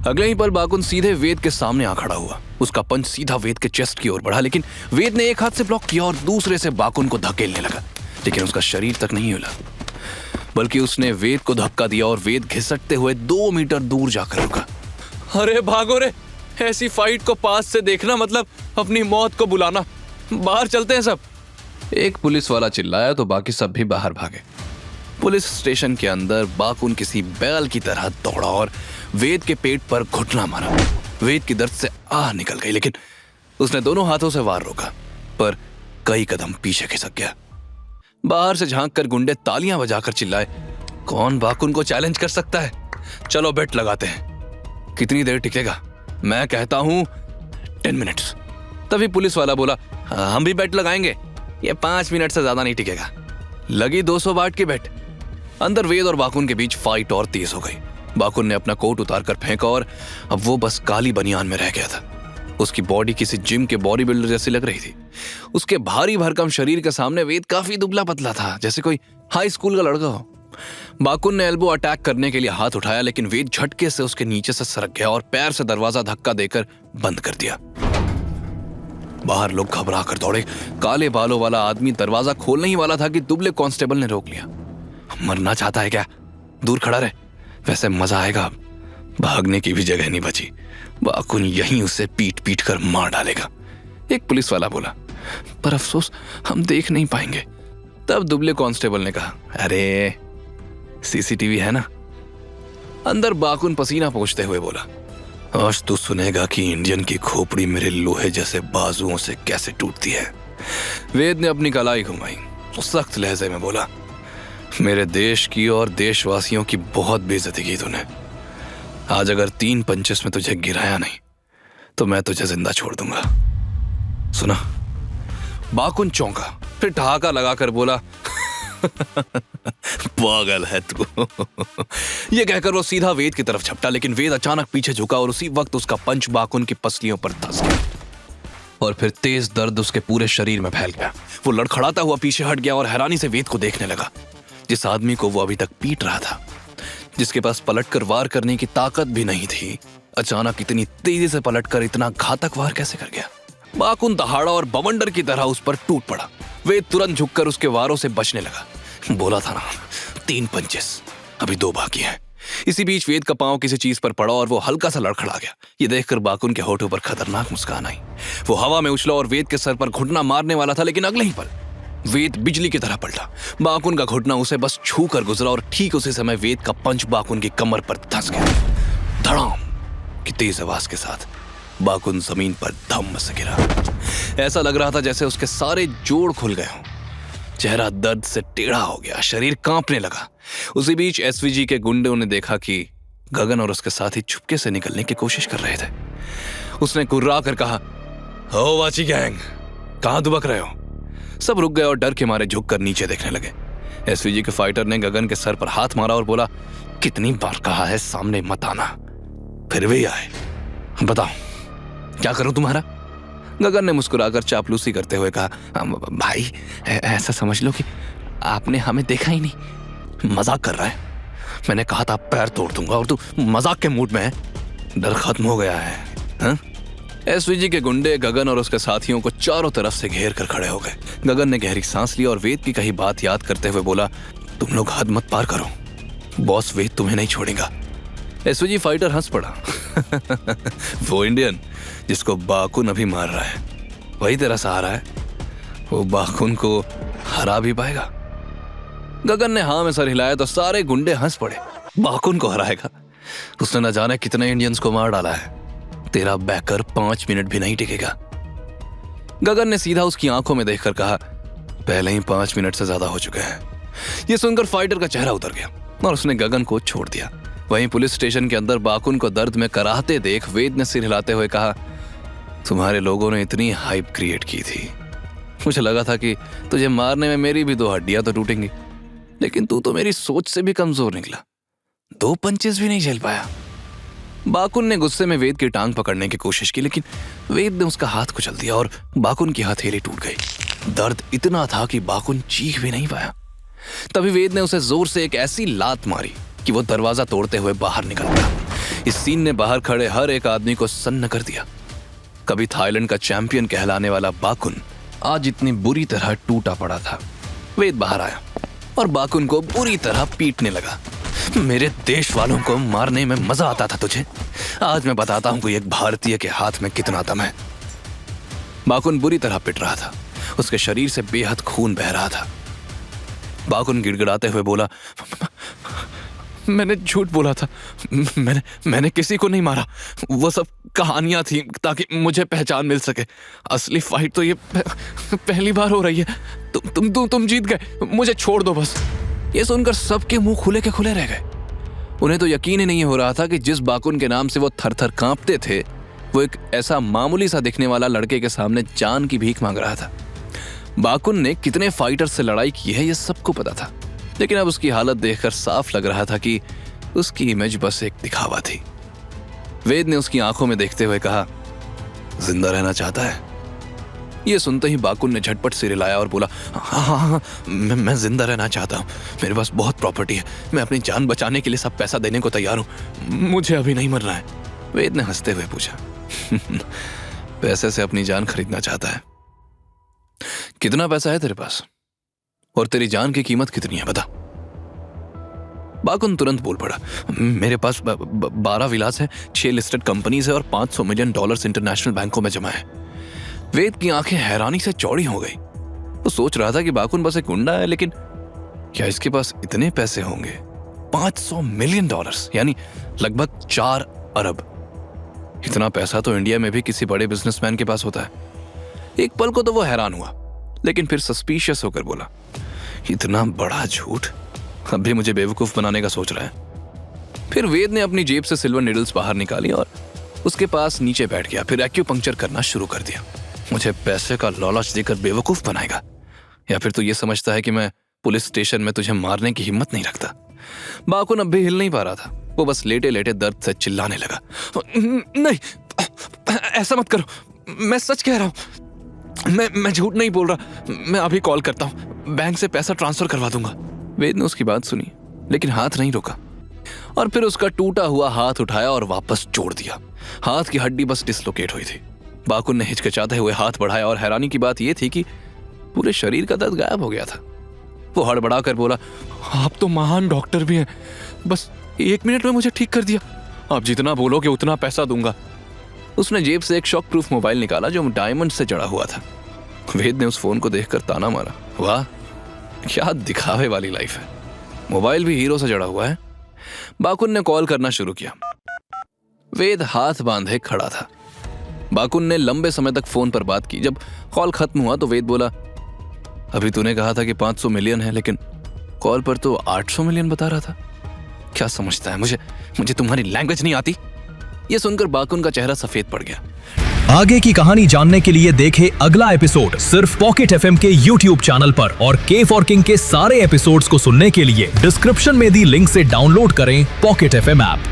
अगले ही पल बाकुन सीधे वेद के सामने आ खड़ा हुआ। उसका पंच सीधा वेद के चेस्ट की ओर बढ़ा, लेकिन वेद ने एक हाथ से ब्लॉक किया और दूसरे से बाकुन को धकेलने लगा, लेकिन उसका शरीर तक नहीं हिला, बल्कि उसने वेद को धक्का दिया और वेद घिसटते हुए 2 मीटर दूर जाकर रुका। अरे भागो रे, ऐसी फाइट को पास से देखना मतलब अपनी मौत को बुलाना। बाहर चलते हैं सब, एक पुलिस वाला चिल्लाया तो बाकी सब भी बाहर भागे। पुलिस स्टेशन के अंदर बाकुन किसी बैल की तरह दौड़ा और वेद के पेट पर घुटना मारा। वेद की दर्द से आह निकल गई, लेकिन उसने दोनों हाथों से वार रोका, पर कई कदम पीछे खिसक गया। बाहर से झांक कर गुंडे तालियां बजाकर चिल्लाए, कौन बाकुन को चैलेंज कर सकता है? चलो बेट लगाते हैं। कितनी देर टिकेगा? मैं कहता हूं 10 मिनट्स। तभी पुलिस वाला बोला, हम भी बेट लगाएंगे, ये 5 मिनट से ज्यादा नहीं टिकेगा। लगी 200 वाट की बेट। अंदर वेद और बाकुन के बीच फाइट और तेज हो गई। बाकुन ने अपना कोट उतार कर फेंका और अब वो बस काली बनियान में रह गया था। उसकी बॉडी किसी जिम के बॉडी बिल्डर जैसी लग रही थी। उसके भारी भरकम शरीर के सामने वेद काफी दुबला पतला था, जैसे कोई हाई स्कूल का लड़का हो। बाकुन ने एल्बो अटैक करने के लिए हाथ उठाया, लेकिन वेद झटके से उसके नीचे से सरक गया और पैर से दरवाजा धक्का देकर बंद कर दिया। बाहर लोग घबरा कर दौड़े। काले बालों वाला आदमी दरवाजा खोलने ही वाला था कि दुबले कांस्टेबल ने रोक लिया। मरना चाहता है क्या? दूर खड़ा रहे, वैसे मजा आएगा। भागने की भी जगह नहीं बची। बाकुन यहीं उसे पीट पीट कर मार डालेगा, एक पुलिस वाला बोला। पर अफसोस हम देख नहीं पाएंगे। तब दुबले कांस्टेबल ने कहा, अरे सीसीटीवी है ना? अंदर बाकुन पसीना पोंछते हुए बोला, आज तू सुनेगा कि इंडियन की खोपड़ी मेरे लोहे जैसे बाजुओं से कैसे टूटती है। वेद ने अपनी कलाई घुमाई, सख्त लहजे में बोला, मेरे देश की और देशवासियों की बहुत बेइज्जती की तूने। आज अगर 3 पंचेस में तुझे गिराया नहीं तो मैं तुझे जिंदा छोड़ दूंगा, सुना? बाकुन चौंका, फिर ठहाका लगाकर बोला, पागल है तू। यह कहकर वो सीधा वेद की तरफ झपटा, लेकिन वेद अचानक पीछे झुका और उसी वक्त उसका पंच बाकुन की पसलियों पर धंस गया और फिर तेज दर्द उसके पूरे शरीर में फैल गया। वो लड़खड़ाता हुआ पीछे हट गया और हैरानी से वेद को देखने लगा। जिस आदमी को वो अभी तक पीट रहा था, जिसके पास पलटकर वार करने की ताकत भी नहीं थी, अचानक इतनी तेजी से पलटकर इतना घातक वार कैसे कर गया? बाकुन दहाड़ा और बवंडर की तरह उस पर टूट पड़ा। वेद तुरंत झुककर उसके वारों से बचने लगा। बोला था ना 3 पंचेस, अभी 2 बाकी हैं। इसी बीच वेद का पांव किसी चीज पर पड़ा और वो हल्का सा लड़खड़ा गया। ये देखकर बाकुन के होठों पर खतरनाक मुस्कान आई। वो हवा में उछला और वेद के सर पर घुटना मारने वाला था, लेकिन अगले ही पल वेद बिजली की तरह पलटा। बाकुन का घुटना उसे बस छू कर गुजरा और ठीक उसी समय वेद का पंच बाकुन की कमर पर धंस गया। धड़ाम की तेज आवाज के साथ बाकुन जमीन पर धम्म से गिरा। ऐसा लग रहा था जैसे उसके सारे जोड़ खुल गए हों। चेहरा दर्द से टेढ़ा हो गया, शरीर कांपने लगा। उसी बीच एसवीजी के गुंडों ने देखा कि गगन और उसके साथी चुपके से निकलने की कोशिश कर रहे थे। उसने कुर्रा कर कहा, हो वाची गैंग, कहां दुबक रहे हो? सब रुक गए और डर के मारे झुककर नीचे देखने लगे। एसवीजी के फाइटर ने गगन के सर पर हाथ मारा और बोला, कितनी बार कहा है सामने मत आना, फिर भी आए। बताओ क्या करूं तुम्हारा? गगन ने मुस्कुराकर चापलूसी करते हुए कहा, भाई ऐसा समझ लो कि आपने हमें देखा ही नहीं। मजाक कर रहा है? मैंने कहा था पैर तोड़ दूंगा और तू मजाक के मूड में है। डर खत्म हो गया है हा? एसवीजी के गुंडे गगन और उसके साथियों को चारों तरफ से घेर कर खड़े हो गए। गगन ने गहरी सांस ली और वेद की कही बात याद करते हुए बोला, तुम लोग हद मत पार करो, बॉस वेद तुम्हें नहीं छोड़ेगा। एसवीजी फाइटर हंस पड़ा। वो इंडियन जिसको बाकुन अभी मार रहा है, वही तेरा सहारा है? वो बाकुन को हरा भी पाएगा? गगन ने हाँ में सर हिलाया तो सारे गुंडे हंस पड़े। बाकुन को हराएगा? उसने न जाने कितने इंडियंस को मार डाला है। तेरा बैकर 5 मिनट भी नहीं टिकेगा। गगन ने सीधा उसकी आंखों में देखकर कहा, पहले ही 5 मिनट से ज्यादा हो चुके हैं। यह सुनकर फाइटर का चेहरा उतर गया और उसने गगन को छोड़ दिया। वहीं पुलिस स्टेशन के अंदर बाकुन को दर्द में कराहते देख वेद ने सिर हिलाते हुए कहा, तुम्हारे लोगों ने इतनी हाइप क्रिएट की थी, मुझे लगा था कि तुझे मारने में मेरी भी 2 हड्डियां तो टूटेंगी, लेकिन तू तो मेरी सोच से भी कमजोर निकला। 2 पंचेस भी नहीं झेल पाया। बाकुन ने गुस्से में वेद की टांग पकड़ने की कोशिश की, लेकिन वेद ने उसका हाथ कुचल दिया और बाकुन की हथेली टूट गई। दर्द इतना था कि बाकुन चीख भी नहीं पाया। तभी वेद ने उसे जोर से एक ऐसी लात मारी कि वो दरवाजा तोड़ते हुए बाहर निकल गया। इस सीन ने बाहर खड़े हर एक आदमी को सन्न कर दिया। कभी थाईलैंड का चैंपियन कहलाने वाला बाकुन आज इतनी बुरी तरह टूटा पड़ा था। वेद बाहर आया और बाकुन को बुरी तरह पीटने लगा। मेरे देश वालों को मारने में मजा आता था तुझे, आज मैं बताता हूं कि एक भारतीय के हाथ में कितना दम है। बाकुन बुरी तरह पिट रहा था, उसके शरीर से बेहद खून बह रहा था। बाकुन गिड़गिड़ाते हुए बोला, मैंने झूठ बोला था, मैंने किसी को नहीं मारा, वो सब कहानियां थी ताकि मुझे पहचान मिल सके। असली फाइट तो ये पहली बार हो रही है। तुम जीत गए, मुझे छोड़ दो बस। ये सुनकर सबके मुंह खुले के खुले रह गए। उन्हें तो यकीन ही नहीं हो रहा था कि जिस बाकुन के नाम से वो थर-थर कांपते थे, वो एक ऐसा मामूली सा दिखने वाला लड़के के सामने जान की भीख मांग रहा था। बाकुन ने कितने फाइटर से लड़ाई की है ये सबको पता था, लेकिन अब उसकी हालत देखकर साफ लग रहा था कि उसकी इमेज बस एक दिखावा थी। वेद ने उसकी आंखों में देखते हुए कहा, जिंदा रहना चाहता है? ये सुनते ही बाकुन ने झटपट सिर हिलाया और बोला, हाँ, मैं जिंदा रहना चाहता हूँ। मेरे पास बहुत प्रॉपर्टी है, मैं अपनी जान बचाने के लिए सब पैसा देने को तैयार हूँ, मुझे अभी नहीं मरना है। वेद ने हंसते हुए पूछा, पैसे से अपनी जान खरीदना चाहता है? कितना पैसा है तेरे पास और तेरी जान की कीमत कितनी है बता। बाकुन तुरंत बोल पड़ा, मेरे पास 12 विलास है, 6 लिस्टेड कंपनीज है और $500 मिलियन इंटरनेशनल बैंकों में जमा है। वेद की आंखें हैरानी से चौड़ी हो गई। वो सोच रहा था कि बाकुन बस एक गुंडा है, लेकिन क्या इसके पास इतने पैसे होंगे? $500 मिलियन यानी लगभग 4 अरब। इतना पैसा तो इंडिया में भी किसी बड़े बिजनेसमैन के पास होता है। एक पल को तो वो हैरान हुआ, लेकिन फिर सस्पिशियस होकर बोला, इतना बड़ा झूठ? अब भी मुझे बेवकूफ बनाने का सोच रहा है। फिर वेद ने अपनी जेब से सिल्वर नीडल्स बाहर निकाली और उसके पास नीचे बैठ गया। फिर एक्यूपंक्चर करना शुरू कर दिया। मुझे पैसे का लालच देकर बेवकूफ बनाएगा, या फिर तो ये समझता है कि मैं पुलिस स्टेशन में तुझे मारने की हिम्मत नहीं रखता। बाकुन अब भी हिल नहीं पा रहा था। वो बस लेटे लेटे दर्द से चिल्लाने लगा, नहीं, ऐसा मत करो, मैं सच कह रहा हूं, मैं झूठ नहीं बोल रहा। मैं अभी कॉल करता हूं, बैंक से पैसा ट्रांसफर करवा दूंगा। वेद ने उसकी बात सुनी, लेकिन हाथ नहीं रोका और फिर उसका टूटा हुआ हाथ उठाया और वापस जोड़ दिया। हाथ की हड्डी बस डिसलोकेट हुई थी। बाकुन ने हिचकिचाते हुए हाथ बढ़ाया और हैरानी की बात यह थी कि पूरे शरीर का दर्द गायब हो गया था। वो हड़बड़ा कर बोला, आप तो महान डॉक्टर भी हैं, बस 1 मिनट में मुझे ठीक कर दिया। आप जितना बोलोगे उतना पैसा दूंगा। उसने जेब से एक शॉक प्रूफ मोबाइल निकाला जो डायमंड से जड़ा हुआ था। वेद ने उस फोन को देखकर ताना मारा, वाह क्या दिखावे वाली लाइफ है, मोबाइल भी हीरो से जड़ा हुआ है। बाकुन ने कॉल करना शुरू किया। वेद हाथ बांधे खड़ा था। बाकुन ने लंबे समय तक फोन पर बात की। जब कॉल खत्म हुआ तो वेद बोला, अभी तूने कहा था कि 500 मिलियन है, लेकिन कॉल पर तो 800 मिलियन बता रहा था। क्या समझता है मुझे तुम्हारी लैंग्वेज नहीं आती? ये सुनकर बाकुन का चेहरा सफेद पड़ गया। आगे की कहानी जानने के लिए देखें अगला एपिसोड सिर्फ पॉकेट एफएम के YouTube चैनल पर, और के फॉर किंग के सारे एपिसोड्स को सुनने के लिए डिस्क्रिप्शन में दी लिंक से डाउनलोड करें पॉकेट एफएम ऐप।